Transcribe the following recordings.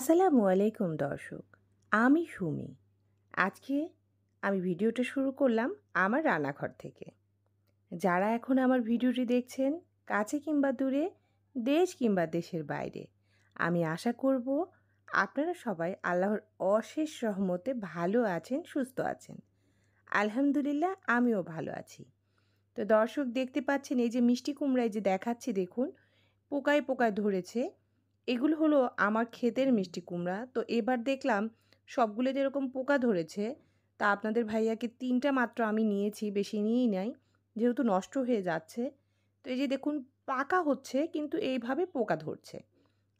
আসসালামু আলাইকুম দর্শক, আমি সুমি। আজকে আমি ভিডিওটা শুরু করলাম আমার রান্নাঘর থেকে। যারা এখন আমার ভিডিওটি দেখছেন, কাছে কিংবা দূরে, দেশ কিংবা দেশের বাইরে, আমি আশা করব আপনারা সবাই আল্লাহর অশেষ রহমতে ভালো আছেন, সুস্থ আছেন। আলহামদুলিল্লাহ, আমিও ভালো আছি। তো দর্শক, দেখতে পাচ্ছেন এই যে মিষ্টি কুমড়ায় যে দেখাচ্ছি, দেখুন পোকায় পোকায় ধরেছে। এগুলো হলো আমার ক্ষেতের মিষ্টি কুমড়া। তো এবার দেখলাম সবগুলো যেরকম পোকা ধরেছে, তা আপনাদের ভাইয়াকে ৩টা মাত্র আমি নিয়েছি, বেশি নিয়েই নাই, যেহেতু নষ্ট হয়ে যাচ্ছে। তো এই যে দেখুন পাকা হচ্ছে, কিন্তু এইভাবে পোকা ধরছে।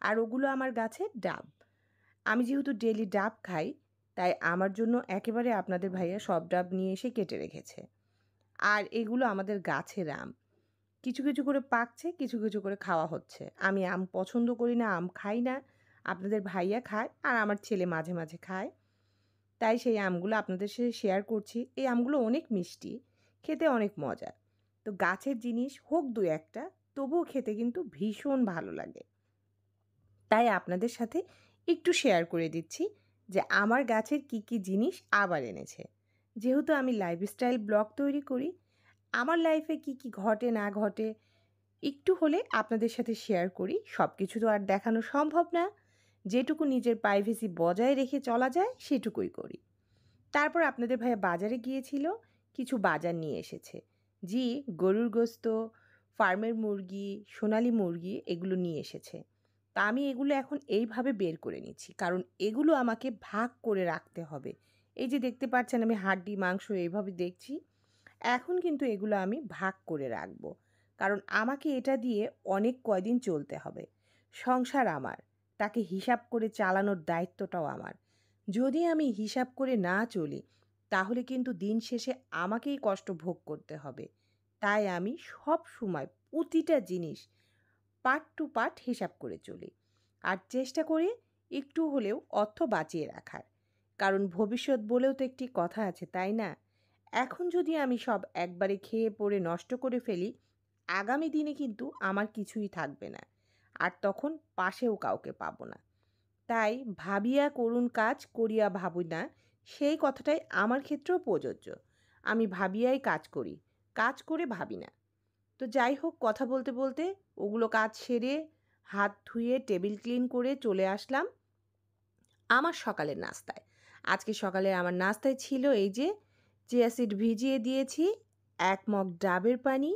আর ওগুলো আমার গাছের ডাব। আমি যেহেতু ডেইলি ডাব খাই, তাই আমার জন্য একেবারে আপনাদের ভাইয়া সব ডাব নিয়ে এসে কেটে রেখেছে। আর এগুলো আমাদের গাছের আম। কিছু কিছু করে পাকছে, কিছু কিছু করে খাওয়া হচ্ছে। আমি আম পছন্দ করি না, আম খাই না। আপনাদের ভাইয়া খায় আর আমার ছেলে মাঝে মাঝে খায়। তাই সেই আমগুলো আপনাদের সাথে শেয়ার করছি। এই আমগুলো অনেক মিষ্টি, খেতে অনেক মজা। তো গাছের জিনিস হোক দু একটা, তবুও খেতে কিন্তু ভীষণ ভালো লাগে। তাই আপনাদের সাথে একটু শেয়ার করে দিচ্ছি যে আমার গাছের কি কি জিনিস আবার এনেছে। যেহেতু আমি লাইফস্টাইল ব্লগ তৈরি করি, আমার লাইফে কি কি ঘটে না ঘটে একটু হলে আপনাদের সাথে শেয়ার করি। সব কিছু তো আর দেখানো সম্ভব না। যেটুকু নিজের প্রাইভেসি বজায় রেখে চলা যায় সেটুকুই করি। তারপর আপনাদের ভাইয়া বাজারে গিয়েছিল, কিছু বাজার নিয়ে এসেছে। জি, গরুর গোস্ত, ফার্মের মুরগি, সোনালি মুরগি এগুলো নিয়ে এসেছে। তা আমি এগুলো এখন এইভাবে বের করে নিচ্ছি, কারণ এগুলো আমাকে ভাগ করে রাখতে হবে। এই যে দেখতে পাচ্ছেন আমি হাড্ডি মাংস এইভাবে দেখছি, এখন কিন্তু এগুলো আমি ভাগ করে রাখবো, কারণ আমাকে এটা দিয়ে অনেক কয়দিন চলতে হবে। সংসার আমার, তাকে হিসাব করে চালানোর দায়িত্বটাও আমার। যদি আমি হিসাব করে না চলি, তাহলে কিন্তু দিন শেষে আমাকেই কষ্ট ভোগ করতে হবে। তাই আমি সব সময় প্রতিটা জিনিস পার্ট টু পার্ট হিসাব করে চলি, আর চেষ্টা করি একটু হলেও অর্থ বাঁচিয়ে রাখার। কারণ ভবিষ্যৎ বলেও তো একটি কথা আছে, তাই না? এখন যদি আমি সব একবারে খেয়ে পড়ে নষ্ট করে ফেলি, আগামী দিনে কিন্তু আমার কিছুই থাকবে না, আর তখন পাশেও কাউকে পাবো না। তাই ভাবিয়া করুণ কাজ করিয়া ভাবি না, সেই কথাটাই আমার ক্ষেত্রেও প্রযোজ্য। আমি ভাবিয়াই কাজ করি, কাজ করে ভাবি না। তো যাই হোক, কথা বলতে বলতে ওগুলো কাজ সেরে হাত ধুয়ে টেবিল ক্লিন করে চলে আসলাম আমার সকালের নাস্তায়। আজকে সকালে আমার নাস্তায় ছিল এই যে চিয়া সিড ভিজিয়ে দিয়েছি, ১ মগ ডাবের পানি,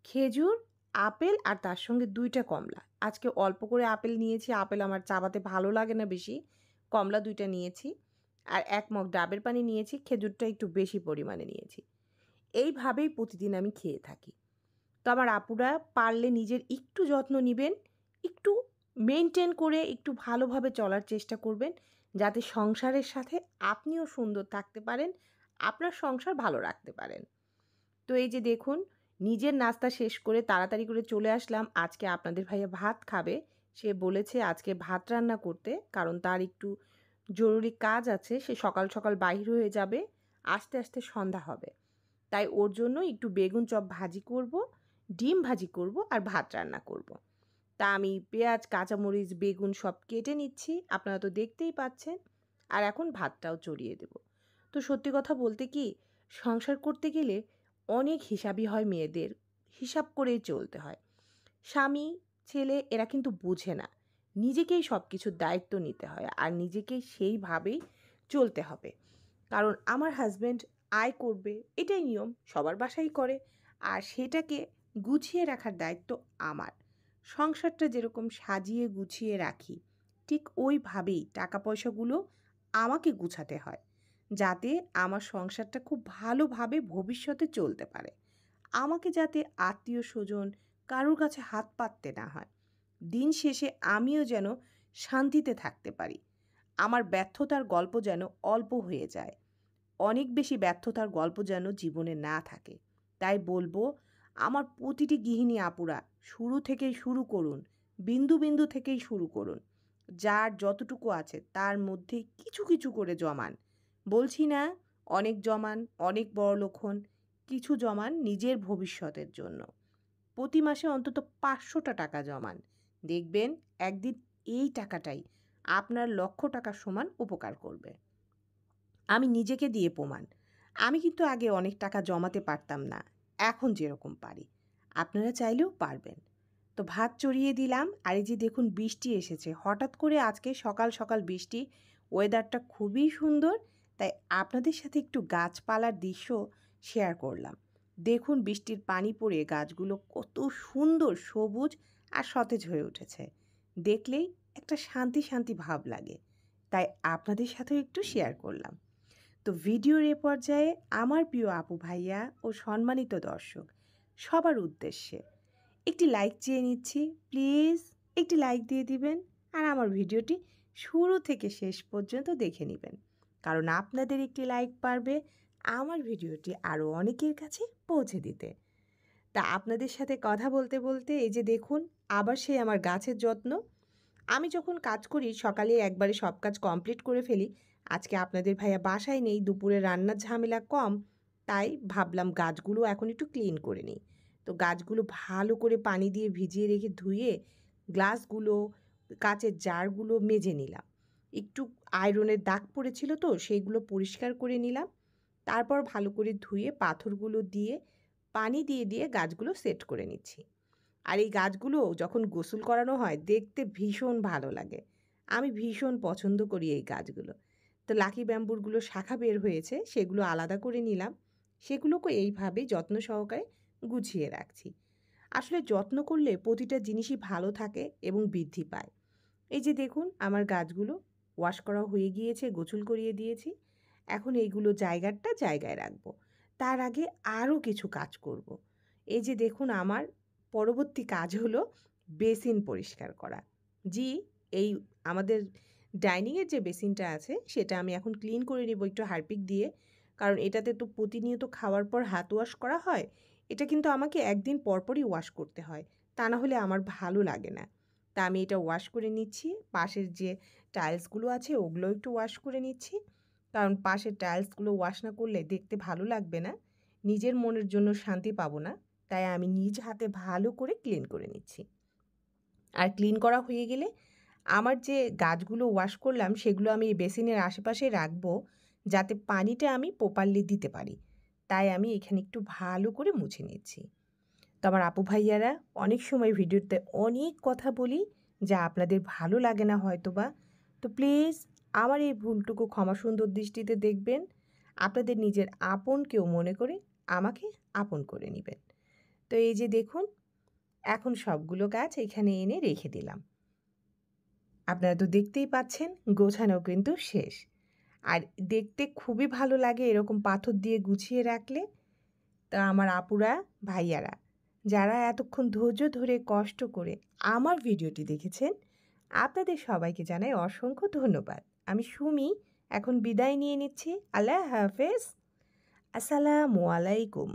খেজুর, আপেল আর তার সঙ্গে ২টা কমলা। আজকে অল্প করে আপেল নিয়েছি, আপেল আমার চাবাতে ভালো লাগে না বেশি। কমলা ২টা নিয়েছি আর ১ মগ ডাবের পানি নিয়েছি, খেজুরটা একটু বেশি পরিমাণে নিয়েছি। এইভাবেই প্রতিদিন আমি খেয়ে থাকি। তো আমার আপুরা পারলে নিজের একটু যত্ন নিবেন, একটু মেনটেন করে একটু ভালোভাবে চলার চেষ্টা করবেন, যাতে সংসারের সাথে আপনিও সুন্দর থাকতে পারেন, আপনার সংসার ভালো রাখতে পারেন। তো এই যে দেখুন, নিজের নাস্তা শেষ করে তাড়াতাড়ি করে চলে আসলাম। আজকে আপনাদের ভাইয়া ভাত খাবে। সে বলেছে আজকে ভাত রান্না করতে, কারণ তার একটু জরুরি কাজ আছে। সে সকাল সকাল বাহির হয়ে যাবে, আস্তে আস্তে সন্ধ্যা হবে। তাই ওর জন্য একটু বেগুন চপ ভাজি করব, ডিম ভাজি করব আর ভাত রান্না করব। তা আমি পেঁয়াজ, কাঁচামরিচ, বেগুন সব কেটে নিচ্ছি, আপনারা তো দেখতেই পাচ্ছেন। আর এখন ভাতটাও চড়িয়ে দেব। তো সত্যি কথা বলতে কি, সংসার করতে গেলে অনেক হিসাবই হয় মেয়েদের, হিসাব করেই চলতে হয়। স্বামী, ছেলে এরা কিন্তু বোঝে না। নিজেকেই সব কিছুর দায়িত্ব নিতে হয় আর নিজেকেই সেইভাবেই চলতে হবে। কারণ আমার হাজব্যান্ড আয় করবে, এটাই নিয়ম, সবার বাসাই করে। আর সেটাকে গুছিয়ে রাখার দায়িত্ব আমার। সংসারটা যেরকম সাজিয়ে গুছিয়ে রাখি, ঠিক ওইভাবেই টাকা পয়সাগুলো আমাকে গুছাতে হয়, যাতে আমার সংসারটা খুব ভালোভাবে ভবিষ্যতে চলতে পারে। আমাকে যাতে আত্মীয় স্বজন কারোর কাছে হাত পাততে না হয়। দিন শেষে আমিও যেন শান্তিতে থাকতে পারি। আমার ব্যর্থতার গল্প যেন অল্প হয়ে যায়। অনেক বেশি ব্যর্থতার গল্প যেন জীবনে না থাকে। তাই বলবো, আমার প্রতিটি গৃহিণী আপুরা শুরু থেকেই শুরু করুন, বিন্দু বিন্দু থেকেই শুরু করুন। যার যতটুকু আছে তার মধ্যে কিছু কিছু করে জমান। বলছি না অনেক জমান, অনেক বড়লোক হন, কিছু জমান নিজের ভবিষ্যতের জন্য। প্রতি মাসে অন্তত ৫০০টা টাকা জমান। দেখবেন একদিন এই টাকাটাই আপনার লক্ষ টাকার সমান উপকার করবে। আমি নিজেকে দিয়ে প্রমাণ। আমি কিন্তু আগে অনেক টাকা জমাতে পারতাম না, এখন যেরকম পারি আপনারা চাইলেও পারবেন। তো ভাত চড়িয়ে দিলাম, আর এই যে দেখুন বৃষ্টি এসেছে হঠাৎ করে আজকে সকাল সকাল বৃষ্টি, ওয়েদারটা খুবই সুন্দর। তাই আপনাদের সাথে একটু গাছপালার দৃশ্য শেয়ার করলাম। দেখুন বৃষ্টির পানি পড়ে গাছগুলো কত সুন্দর সবুজ আর সতেজ হয়ে উঠেছে, দেখলেই একটা শান্তি শান্তি ভাব লাগে। তাই আপনাদের সাথেও একটু শেয়ার করলাম। তো ভিডিওর এ পর্যায়ে আমার প্রিয় আপু ভাইয়া ও সম্মানিত দর্শক সবার উদ্দেশ্যে একটি লাইক চেয়ে নিচ্ছি, প্লিজ একটি লাইক দিয়ে দিবেন আর আমার ভিডিওটি শুরু থেকে শেষ পর্যন্ত দেখে নেবেন, কারণ আপনাদের একটি লাইক পারবে আমার ভিডিওটি আরও অনেকের কাছে পৌঁছে দিতে। তা আপনাদের সাথে কথা বলতে বলতে এই যে দেখুন আবার সেই আমার গাছের যত্ন। আমি যখন কাজ করি সকালে একবারে সব কাজ কমপ্লিট করে ফেলি। আজকে আপনাদের ভাইয়া বাসায় নেই, দুপুরে রান্নার ঝামেলা কম, তাই ভাবলাম গাছগুলো এখন একটু ক্লিন করে নিই। তো গাছগুলো ভালো করে পানি দিয়ে ভিজিয়ে রেখে ধুয়ে গ্লাসগুলো, কাচের জারগুলো মেজে নিলাম। একটু আয়রনের দাগ পড়েছিল তো সেইগুলো পরিষ্কার করে নিলাম। তারপর ভালো করে ধুয়ে পাথরগুলো দিয়ে পানি দিয়ে দিয়ে গাছগুলো সেট করে নিচ্ছি। আর এই গাছগুলো যখন গোসল করানো হয় দেখতে ভীষণ ভালো লাগে। আমি ভীষণ পছন্দ করি এই গাছগুলো। তো লাকি ব্যাম্বুরগুলো শাখা বের হয়েছে, সেগুলো আলাদা করে নিলাম। সেগুলোকে এইভাবেই যত্ন সহকারে গুছিয়ে রাখছি। আসলে যত্ন করলে প্রতিটা জিনিসই ভালো থাকে এবং বৃদ্ধি পায়। এই যে দেখুন আমার গাছগুলো ওয়াশ করা হয়ে গিয়েছে, গোসল করিয়ে দিয়েছি। এখন এইগুলো জায়গায় রাখবো। তার আগে আরও কিছু কাজ করব। এই যে দেখুন আমার পরবর্তী কাজ হলো বেসিন পরিষ্কার করা। জি, এই আমাদের ডাইনিংয়ের যে বেসিনটা আছে সেটা আমি এখন ক্লিন করে নেব একটু হারপিক দিয়ে, কারণ এটাতে তো প্রতিনিয়ত খাওয়ার পর হাত ওয়াশ করা হয়। এটা কিন্তু আমাকে একদিন পরপরই ওয়াশ করতে হয়, তা না হলে আমার ভালো লাগে না। তা আমি এটা ওয়াশ করে নিচ্ছি। পাশের যে টাইলসগুলো আছে ওগুলো একটু ওয়াশ করে নিচ্ছি, কারণ পাশের টাইলসগুলো ওয়াশ না করলে দেখতে ভালো লাগবে না, নিজের মনের জন্য শান্তি পাবো না। তাই আমি নিজ হাতে ভালো করে ক্লিন করে নিচ্ছি। আর ক্লিন করা হয়ে গেলে আমার যে গাছগুলো ওয়াশ করলাম সেগুলো আমি এই বেসিনের আশেপাশে রাখবো, যাতে পানিটা আমি প্রপারলি দিতে পারি। তাই আমি এখানে একটু ভালো করে মুছে নিচ্ছি। তো আমার আপু ভাইয়ারা অনেক সময় ভিডিওতে অনেক কথা বলি যা আপনাদের ভালো লাগে না হয়তোবা। তো প্লিজ আমার এই ভুলটুকু ক্ষমা সুন্দর দৃষ্টিতে দেখবেন। আপনাদের নিজের আপন কেউ মনে করে আমাকে আপন করে নেবেন। তো এই যে দেখুন এখন সবগুলো গাছ এখানে এনে রেখে দিলাম। আপনারা তো দেখতেই পাচ্ছেন গোছানো কিন্তু শেষ। আর দেখতে খুবই ভালো লাগে এরকম পাথর দিয়ে গুছিয়ে রাখলে। তা আমার আপুরা ভাইয়ারা যারা এতক্ষণ ধৈর্য ধরে কষ্ট করে আমার ভিডিওটি দেখেছেন, আপনাদের সবাইকে জানাই অসংখ্য ধন্যবাদ। আমি সুমি এখন বিদায় নিয়ে নিচ্ছি। আল্লাহ হাফেজ। আসসালামু আলাইকুম।